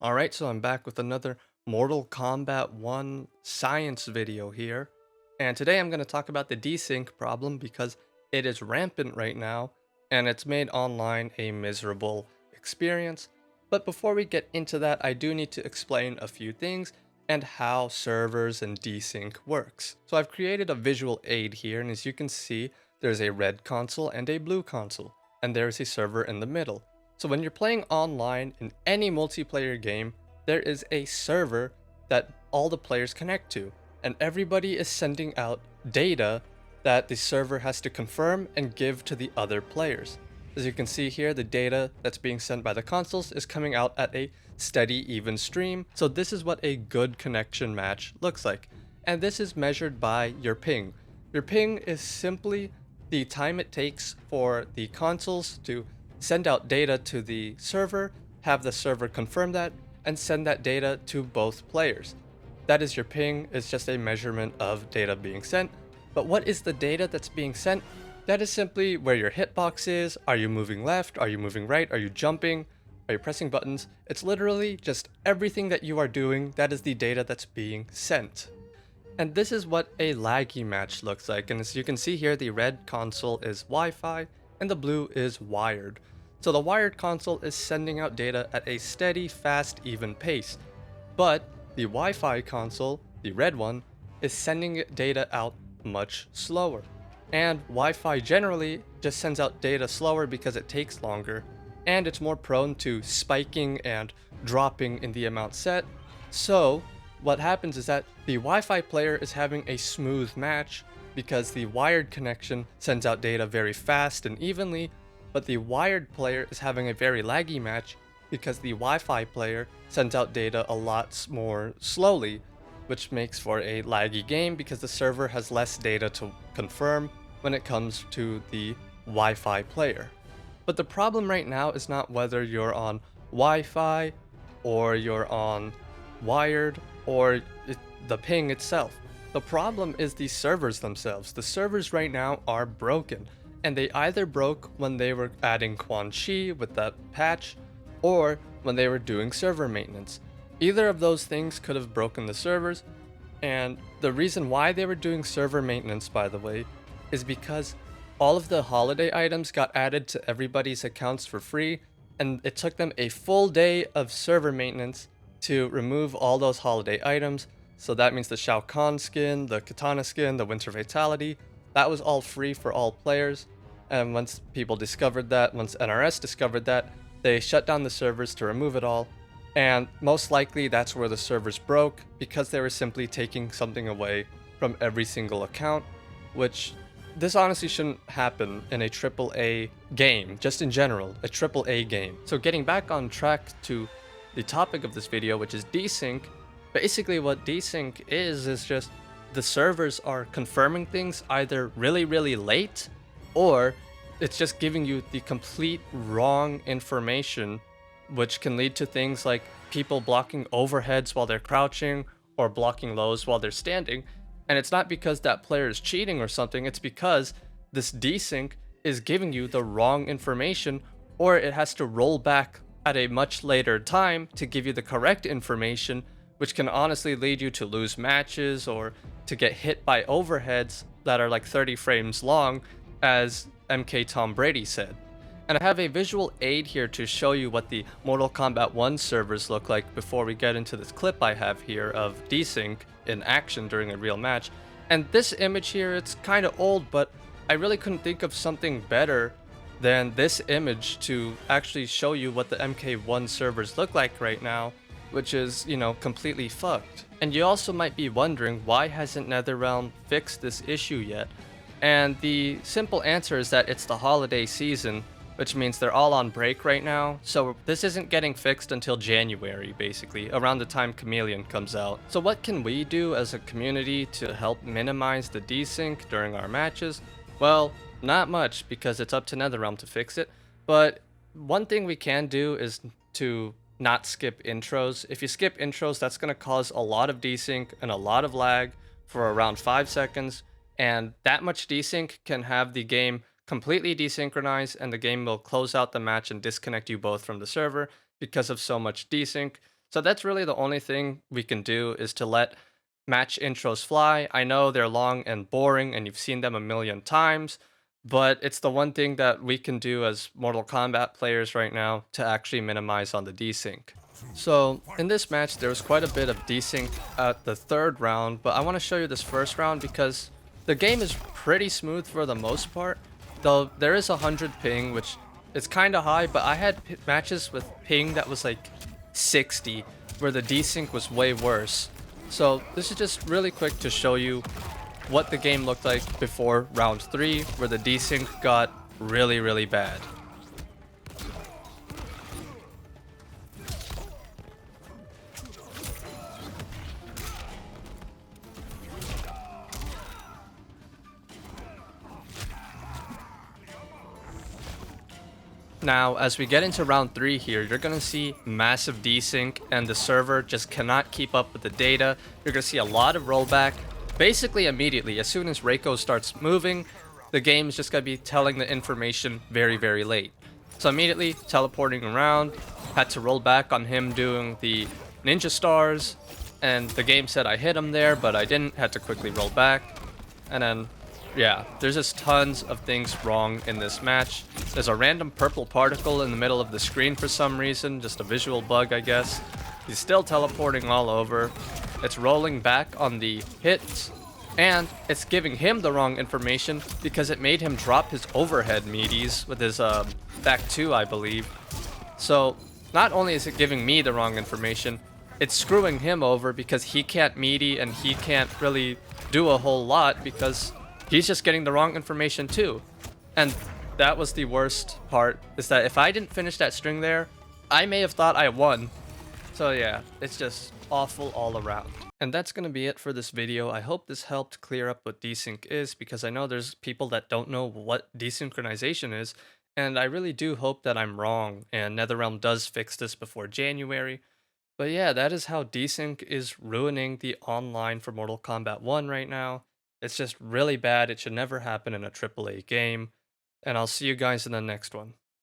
Alright, so I'm back with another Mortal Kombat 1 science video here. And today I'm going to talk about the desync problem because it is rampant right now and it's made online a miserable experience. But before we get into that, I do need to explain a few things and how servers and desync works. So I've created a visual aid here, and as you can see, there's a red console and a blue console, and there's a server in the middle. So when you're playing online in any multiplayer game, there is a server that all the players connect to, and everybody is sending out data that the server has to confirm and give to the other players. As you can see here, the data that's being sent by the consoles is coming out at a steady, even stream. So this is what a good connection match looks like. And this is measured by your ping. Your ping is simply the time it takes for the consoles to send out data to the server, have the server confirm that, and send that data to both players. That is your ping. It's just a measurement of data being sent. But what is the data that's being sent? That is simply where your hitbox is. Are you moving left? Are you moving right? Are you jumping? Are you pressing buttons? It's literally just everything that you are doing. That is the data that's being sent. And this is what a laggy match looks like. And as you can see here, the red console is Wi-Fi and the blue is wired. So the wired console is sending out data at a steady, fast, even pace. But the Wi-Fi console, the red one, is sending data out much slower. And Wi-Fi generally just sends out data slower because it takes longer, and it's more prone to spiking and dropping in the amount set. So what happens is that the Wi-Fi player is having a smooth match because the wired connection sends out data very fast and evenly, but the wired player is having a very laggy match because the Wi-Fi player sends out data a lot more slowly, which makes for a laggy game because the server has less data to confirm when it comes to the Wi-Fi player. But the problem right now is not whether you're on Wi-Fi or you're on wired or the ping itself. The problem is the servers themselves. The servers right now are broken, and they either broke when they were adding Quan Chi with that patch, or when they were doing server maintenance. Either of those things could have broken the servers, and the reason why they were doing server maintenance, by the way, is because all of the holiday items got added to everybody's accounts for free, and it took them a full day of server maintenance to remove all those holiday items. So that means the Shao Kahn skin, the Katana skin, the Winter Fatality, that was all free for all players. And once people discovered that, once NRS discovered that, they shut down the servers to remove it all. And most likely that's where the servers broke, because they were simply taking something away from every single account, which this honestly shouldn't happen in a AAA game, just in general, a AAA game. So getting back on track to the topic of this video, which is desync, basically what desync is just the servers are confirming things either really, really late, or it's just giving you the complete wrong information, which can lead to things like people blocking overheads while they're crouching or blocking lows while they're standing. And it's not because that player is cheating or something, it's because this desync is giving you the wrong information, or it has to roll back at a much later time to give you the correct information, which can honestly lead you to lose matches or to get hit by overheads that are like 30 frames long, as MK Tom Brady said. And I have a visual aid here to show you what the Mortal Kombat 1 servers look like before we get into this clip I have here of desync in action during a real match. And this image here, it's kind of old, but I really couldn't think of something better than this image to actually show you what the MK1 servers look like right now, which is, completely fucked. And you also might be wondering, why hasn't NetherRealm fixed this issue yet? And the simple answer is that it's the holiday season, which means they're all on break right now, so this isn't getting fixed until January, basically, around the time Chameleon comes out. So what can we do as a community to help minimize the desync during our matches? Well, not much, because it's up to NetherRealm to fix it, but one thing we can do is to not skip intros. If you skip intros, that's going to cause a lot of desync and a lot of lag for around 5 seconds, and that much desync can have the game completely desynchronized, and the game will close out the match and disconnect you both from the server because of so much desync. So that's really the only thing we can do is to let match intros fly. I know they're long and boring and you've seen them a million times, but it's the one thing that we can do as Mortal Kombat players right now to actually minimize on the desync. So in this match, there was quite a bit of desync at the third round, but I want to show you this first round because the game is pretty smooth for the most part, though there is 100 ping, which is kind of high, but I had matches with ping that was like 60, where the desync was way worse. So this is just really quick to show you what the game looked like before round 3, where the desync got really, really bad. Now, as we get into round 3 here, you're going to see massive desync and the server just cannot keep up with the data. You're going to see a lot of rollback. Basically immediately, as soon as Reiko starts moving, the game is just going to be telling the information very, very late. So immediately teleporting around, had to roll back on him doing the ninja stars, and the game said I hit him there, but I didn't, had to quickly roll back. And then yeah, there's just tons of things wrong in this match. There's a random purple particle in the middle of the screen for some reason, just a visual bug, I guess. He's still teleporting all over. It's rolling back on the hits, and it's giving him the wrong information because it made him drop his overhead meaties with his back 2, I believe. So not only is it giving me the wrong information, it's screwing him over because he can't meaty and he can't really do a whole lot because he's just getting the wrong information too. And that was the worst part, is that if I didn't finish that string there, I may have thought I won. So yeah, it's just awful all around. And that's going to be it for this video. I hope this helped clear up what desync is, because I know there's people that don't know what desynchronization is, and I really do hope that I'm wrong and NetherRealm does fix this before January. But yeah, that is how desync is ruining the online for Mortal Kombat 1 right now. It's just really bad. It should never happen in a AAA game. And I'll see you guys in the next one.